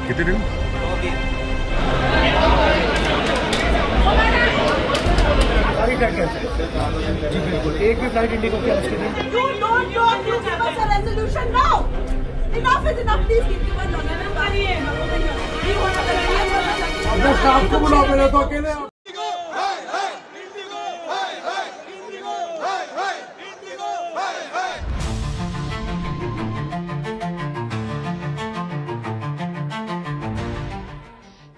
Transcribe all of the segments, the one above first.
कितने दिन? सारी फ्लाइट कैंसिल। जी बिल्कुल, एक भी फ्लाइट इंडिगो की आज के दिन। You don't know, you give us a resolution now. Enough is enough, please give me one अपने स्टाफ को बुलाओ, मेरे तो अकेले।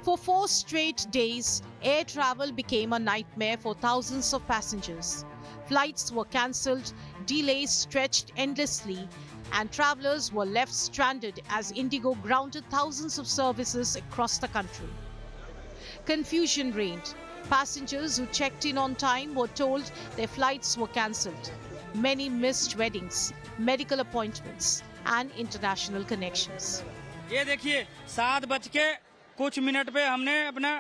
For 4 straight days, air travel became a nightmare for thousands of passengers. Flights were cancelled, delays stretched endlessly, and travelers were left stranded as IndiGo grounded thousands of services across the country. Confusion reigned. Passengers who checked in on time were told their flights were cancelled. Many missed weddings, medical appointments, and international connections. ये देखिए 7:00 पे हमने अपना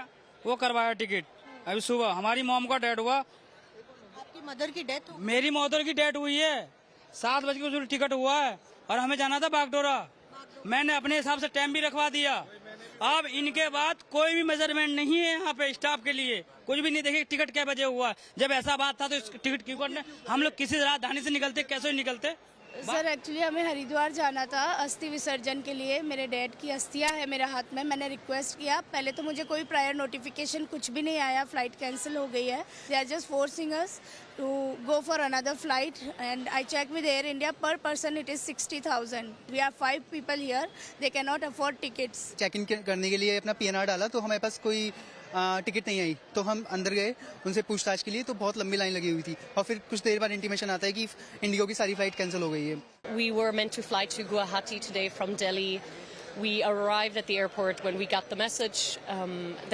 वो करवाया ticket. अभी सुबह हमारी मॉम का डेथ हुआ। आपकी मदर की डेथ हो? मेरी मदर की डेथ हुई है। 7:00 टिकट हुआ है और हमें जाना था बागडोरा। मैंने अपने हिसाब से टाइम भी रखवा दिया। अब इनके बाद कोई भी मेजरमेंट नहीं है यहाँ पे स्टाफ के लिए, कुछ भी नहीं। देखिए टिकट क्या बजे हुआ है। जब ऐसा बात था तो टिकट क्यों करने? हम लोग किसी राजधानी से निकलते, कैसे निकलते? सर एक्चुअली हमें हरिद्वार जाना था अस्थि विसर्जन के लिए। मेरे डैड की अस्थियां है मेरे हाथ में। मैंने रिक्वेस्ट किया, पहले तो मुझे कोई प्रायर नोटिफिकेशन कुछ भी नहीं आया, फ्लाइट कैंसिल हो गई है। They are just forcing us to go for another flight and I check with Air India, per person it is 60,000। We are 5 people here, they can not afford tickets. Check in करने के लिए अपना PNR डाला तो हमारे पास कोई ticket नहीं आई, तो हम अंदर गए उनसे पूछताछ के लिए, तो बहुत लंबी लाइन लगी हुई थी। और फिर कुछ देर बाद इंटीमेशन आता है कि इंडिगो की सारी फ्लाइट कैंसिल हो गई है। We were meant to fly to Guwahati today from Delhi. We arrived at the airport when we got the message.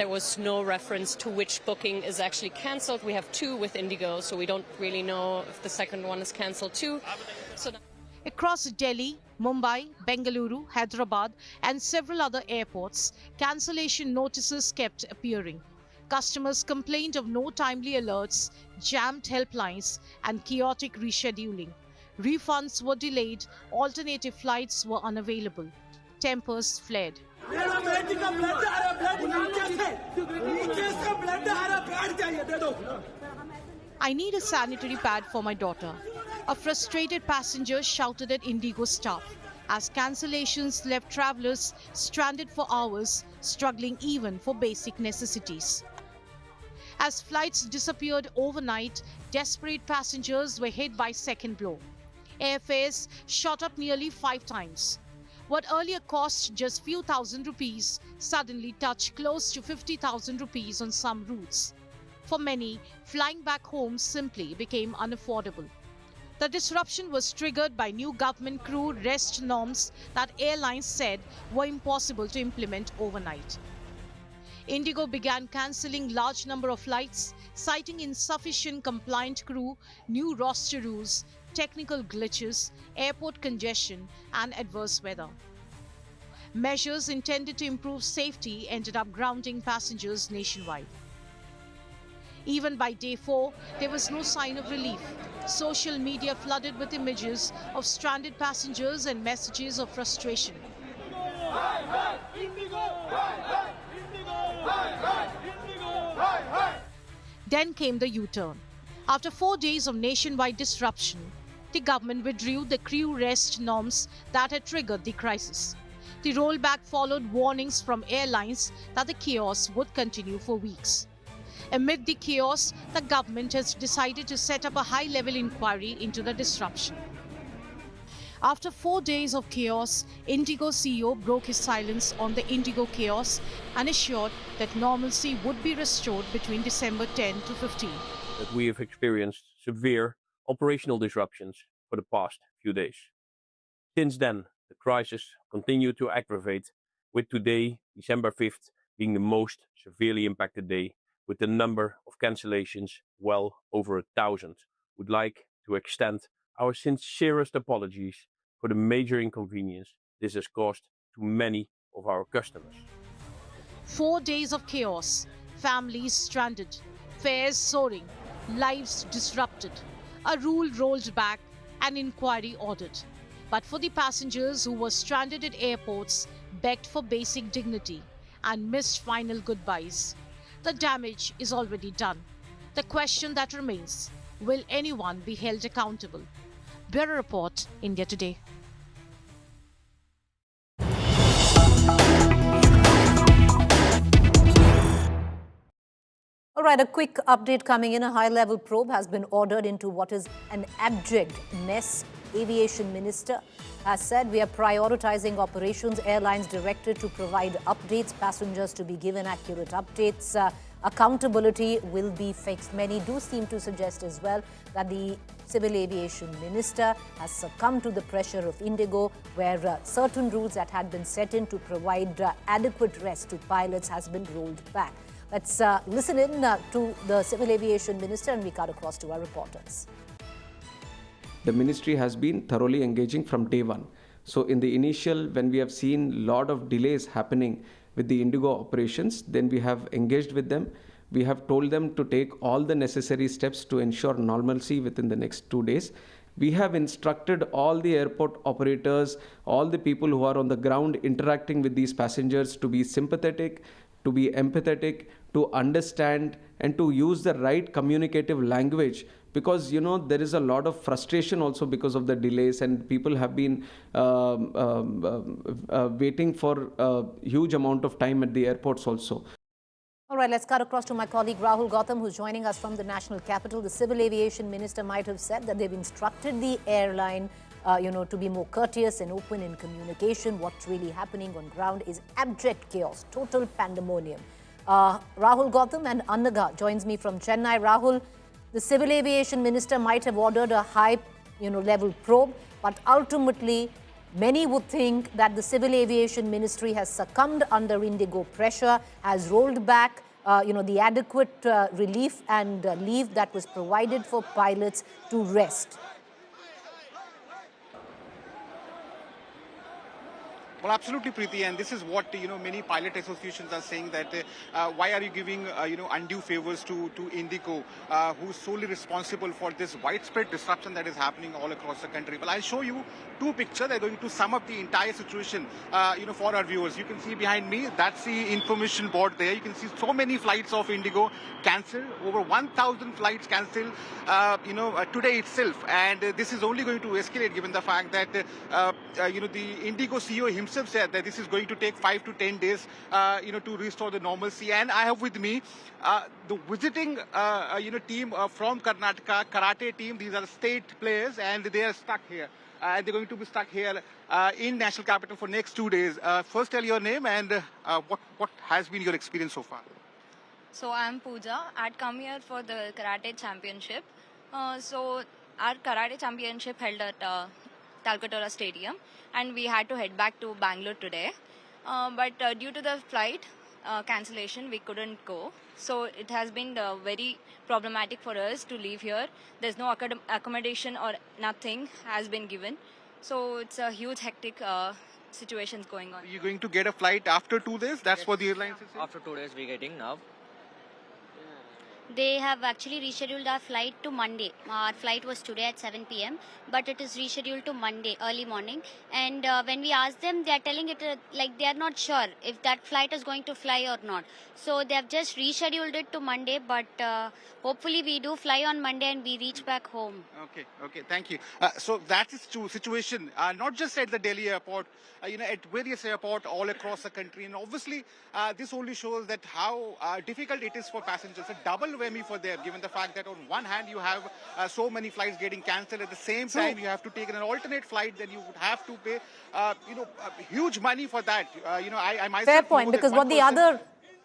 There was no reference to which booking is actually cancelled. We have 2 with IndiGo, so we don't really know if the second one is cancelled too. So Across Delhi, Mumbai, Bengaluru, Hyderabad, and several other airports, cancellation notices kept appearing. Customers complained of no timely alerts, jammed helplines, and chaotic rescheduling. Refunds were delayed, alternative flights were unavailable. Tempers flared. I need a sanitary pad for my daughter. A frustrated passenger shouted at IndiGo staff as cancellations left travelers stranded for hours, struggling even for basic necessities. As flights disappeared overnight, desperate passengers were hit by second blow. Airfares shot up nearly 5 times. What earlier cost just few thousand rupees suddenly touched close to 50,000 rupees on some routes. For many, flying back home simply became unaffordable. The disruption was triggered by new government crew rest norms that airlines said were impossible to implement overnight. IndiGo began cancelling large number of flights, citing insufficient compliant crew, new roster rules, technical glitches, airport congestion, and adverse weather. Measures intended to improve safety ended up grounding passengers nationwide. Even by day 4, there was no sign of relief. Social media flooded with images of stranded passengers and messages of frustration. Then came the U-turn. After 4 days of nationwide disruption, the government withdrew the crew rest norms that had triggered the crisis. The rollback followed warnings from airlines that the chaos would continue for weeks. Amid the chaos, the government has decided to set up a high-level inquiry into the disruption. After 4 days of chaos, IndiGo CEO broke his silence on the IndiGo chaos and assured that normalcy would be restored between December 10 to 15. That we have experienced severe operational disruptions for the past few days. Since then, the crisis continued to aggravate, with today, December 5th, being the most severely impacted day, with the number of cancellations well over 1,000. Would like to extend our sincerest apologies for the major inconvenience this has caused to many of our customers. 4 days of chaos, families stranded, fares soaring, lives disrupted, a rule rolled back, an inquiry ordered. But for the passengers who were stranded at airports, begged for basic dignity and missed final goodbyes, the damage is already done. The question that remains, will anyone be held accountable? Bureau Report, India Today. All right, a quick update coming in. A high-level probe has been ordered into what is an abject mess. Aviation Minister has said we are prioritizing operations. Airlines directed to provide updates, passengers to be given accurate updates. Accountability will be fixed. Many do seem to suggest as well that the Civil Aviation Minister has succumbed to the pressure of IndiGo, where certain rules that had been set in to provide adequate rest to pilots has been rolled back. Let's listen in to the Civil Aviation Minister, and we cut across to our reporters. The ministry has been thoroughly engaging from day one. So in the initial, when we have seen a lot of delays happening with the IndiGo operations, then we have engaged with them. We have told them to take all the necessary steps to ensure normalcy within the next 2 days. We have instructed all the airport operators, all the people who are on the ground interacting with these passengers to be sympathetic, to be empathetic, to understand and to use the right communicative language, because there is a lot of frustration also because of the delays, and people have been waiting for a huge amount of time at the airports also. All right, let's cut across to my colleague Rahul Gautam, who's joining us from the national capital. The Civil Aviation Minister might have said that they've instructed the airline to be more courteous and open in communication. What's really happening on ground is abject chaos, total pandemonium. Rahul Gautam and Annaga joins me from Chennai. Rahul, the Civil Aviation Minister might have ordered a high level probe, but ultimately many would think that the Civil Aviation Ministry has succumbed under IndiGo pressure, has rolled back the adequate relief and leave that was provided for pilots to rest. Well, absolutely, Preeti, and this is what many pilot associations are saying, that why are you giving undue favors to IndiGo, who's solely responsible for this widespread disruption that is happening all across the country. Well, I'll show you two pictures. They're going to sum up the entire situation, for our viewers. You can see behind me, that's the information board there. You can see so many flights of IndiGo cancelled, over 1,000 flights cancelled, today itself, and this is only going to escalate given the fact that the IndiGo CEO himself said that this is going to take 5 to 10 days, to restore the normalcy. And I have with me the visiting, team from Karnataka, karate team. These are state players, and they are stuck here. They're going to be stuck here in national capital for next 2 days. First, tell your name and what has been your experience so far. So I'm Pooja. I'd come here for the karate championship. So our karate championship held at Talkatora Stadium, and we had to head back to Bangalore today. But due to the flight cancellation, we couldn't go. So it has been very problematic for us to leave here. There's no accommodation or nothing has been given. So it's a huge hectic situations going on. Are you going to get a flight after 2 days? That's what the airlines is saying? After 2 days we're getting now. They have actually rescheduled our flight to Monday. Our flight was today at 7 p.m. but it is rescheduled to Monday early morning. And when we ask them, they are telling it like they are not sure if that flight is going to fly or not. So they have just rescheduled it to Monday, but hopefully we do fly on Monday and we reach back home. Okay, thank you. So that is the situation, not just at the Delhi airport, at various airports all across the country. And obviously, this only shows that how difficult it is for passengers. A double whammy for them, given the fact that on one hand you have so many flights getting cancelled, at the same time you have to take an alternate flight, then you would have to pay huge money for that. I myself fair point, because what the other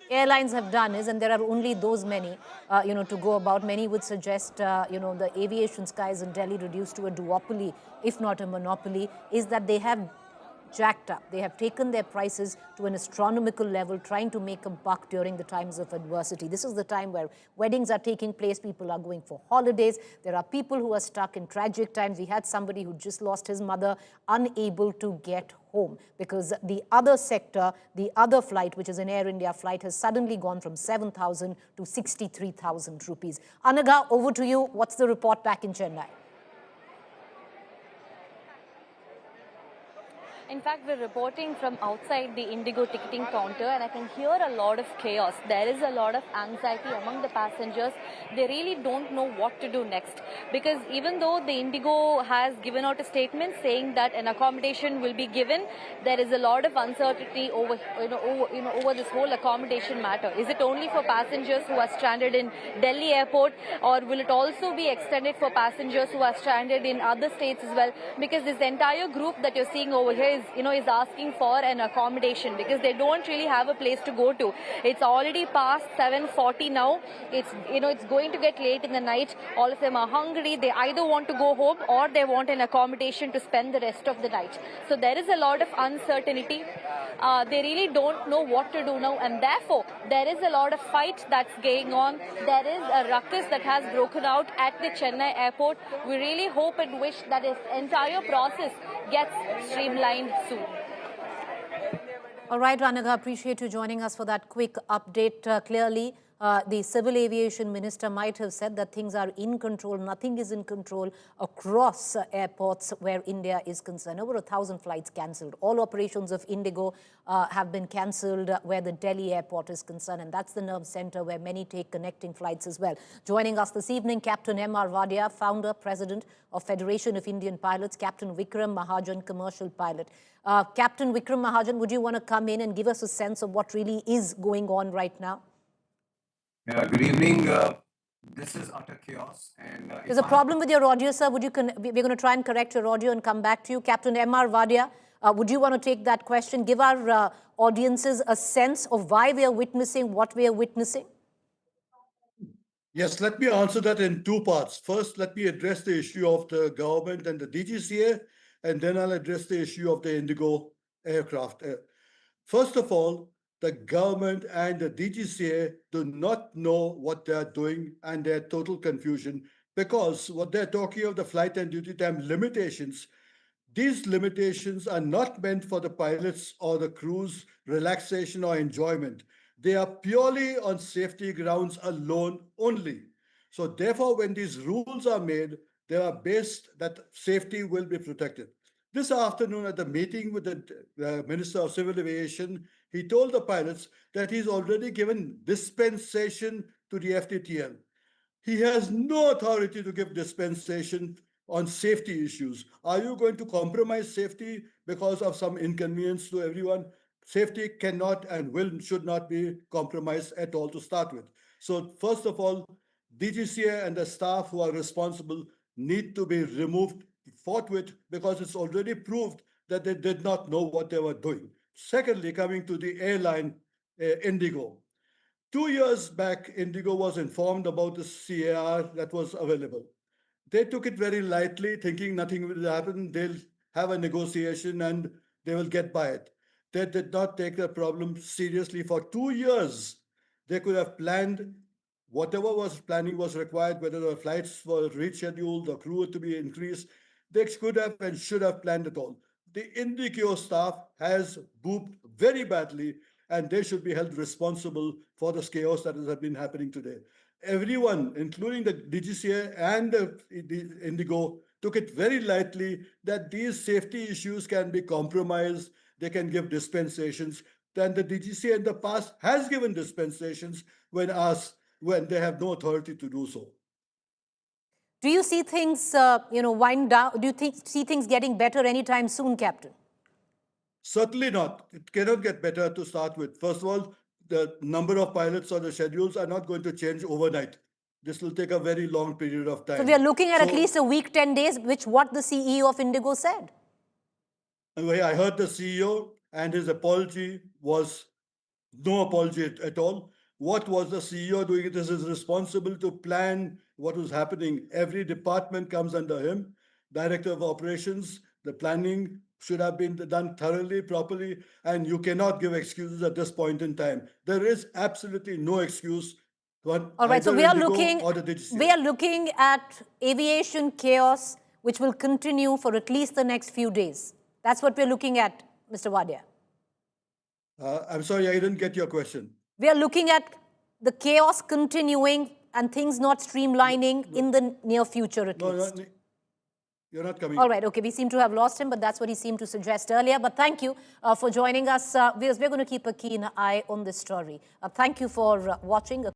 airlines have done is, and there are only those many to go about, many would suggest the aviation skies in Delhi reduced to a duopoly, if not a monopoly, is that they have jacked up. They have taken their prices to an astronomical level, trying to make a buck during the times of adversity. This is the time where weddings are taking place, people are going for holidays. There are people who are stuck in tragic times. We had somebody who just lost his mother, unable to get home because the other sector, the other flight, which is an Air India flight, has suddenly gone from 7,000 to 63,000 rupees. Anaga, over to you. What's the report back in Chennai? In fact, we're reporting from outside the IndiGo ticketing counter, and I can hear a lot of chaos. There is a lot of anxiety among the passengers. They really don't know what to do next, because even though the IndiGo has given out a statement saying that an accommodation will be given, there is a lot of uncertainty over over this whole accommodation matter. Is it only for passengers who are stranded in Delhi airport, or will it also be extended for passengers who are stranded in other states as well? Because this entire group that you're seeing over here is asking for an accommodation, because they don't really have a place to go to. It's already past 7:40 now. It's going to get late in the night. All of them are hungry. They either want to go home or they want an accommodation to spend the rest of the night. So there is a lot of uncertainty. They really don't know what to do now, and therefore there is a lot of fight that's going on. There is a ruckus that has broken out at the Chennai airport. We really hope and wish that this entire process gets streamlined soon. All right, Ranaga, appreciate you joining us for that quick update. Clearly, the Civil Aviation Minister might have said that things are in control. Nothing is in control across airports where India is concerned. Over 1,000 flights cancelled. All operations of IndiGo have been cancelled where the Delhi airport is concerned. And that's the nerve center where many take connecting flights as well. Joining us this evening, Captain M.R. Wadia, founder, president of Federation of Indian Pilots, Captain Vikram Mahajan, commercial pilot. Captain Vikram Mahajan, would you want to come in and give us a sense of what really is going on right now? Good evening. This is utter chaos. And there's a problem with your audio, sir. We're going to try and correct your audio and come back to you. Captain M.R. Wadia, would you want to take that question? Give our audiences a sense of why we are witnessing what we are witnessing. Yes, let me answer that in two parts. First, let me address the issue of the government and the DGCA, and then I'll address the issue of the IndiGo aircraft. First of all, the government and the DGCA do not know what they are doing, and they're total confusion, because what they're talking of the flight and duty time limitations, these limitations are not meant for the pilots or the crew's relaxation or enjoyment. They are purely on safety grounds alone only. So therefore, when these rules are made, they are based that safety will be protected. This afternoon at the meeting with the Minister of Civil Aviation, he told the pilots that he's already given dispensation to the FTTL. He has no authority to give dispensation on safety issues. Are you going to compromise safety because of some inconvenience to everyone? Safety cannot and should not be compromised at all to start with. So first of all, DGCA and the staff who are responsible need to be removed forthwith, because it's already proved that they did not know what they were doing. Secondly, coming to the airline IndiGo. 2 years back, IndiGo was informed about the CAR that was available. They took it very lightly, thinking nothing will happen. They'll have a negotiation and they will get by it. They did not take the problem seriously for 2 years. They could have planned whatever planning was required, whether the flights were rescheduled, the crew to be increased. They could have and should have planned it all. The IndiGo staff has booped very badly, and they should be held responsible for the chaos that has been happening today. Everyone, including the DGCA and the IndiGo, took it very lightly that these safety issues can be compromised. They can give dispensations. Then the DGCA in the past has given dispensations when asked, when they have no authority to do so. Do you see things, wind down? Do you see things getting better anytime soon, Captain? Certainly not. It cannot get better to start with. First of all, the number of pilots or the schedules are not going to change overnight. This will take a very long period of time. So we are looking at least a week, 10 days, which what the CEO of IndiGo said. I heard the CEO, and his apology was no apology at all. What was the CEO doing? This is responsible to plan what was happening. Every department comes under him. Director of Operations, the planning should have been done thoroughly, properly, and you cannot give excuses at this point in time. There is absolutely no excuse. All right, so we are looking at aviation chaos, which will continue for at least the next few days. That's what we're looking at, Mr. Wadia. I'm sorry, I didn't get your question. We are looking at the chaos continuing and things not streamlining in the near future at least. You're not coming. All right, okay, we seem to have lost him, but that's what he seemed to suggest earlier. But thank you for joining us. We're going to keep a keen eye on this story. Thank you for watching.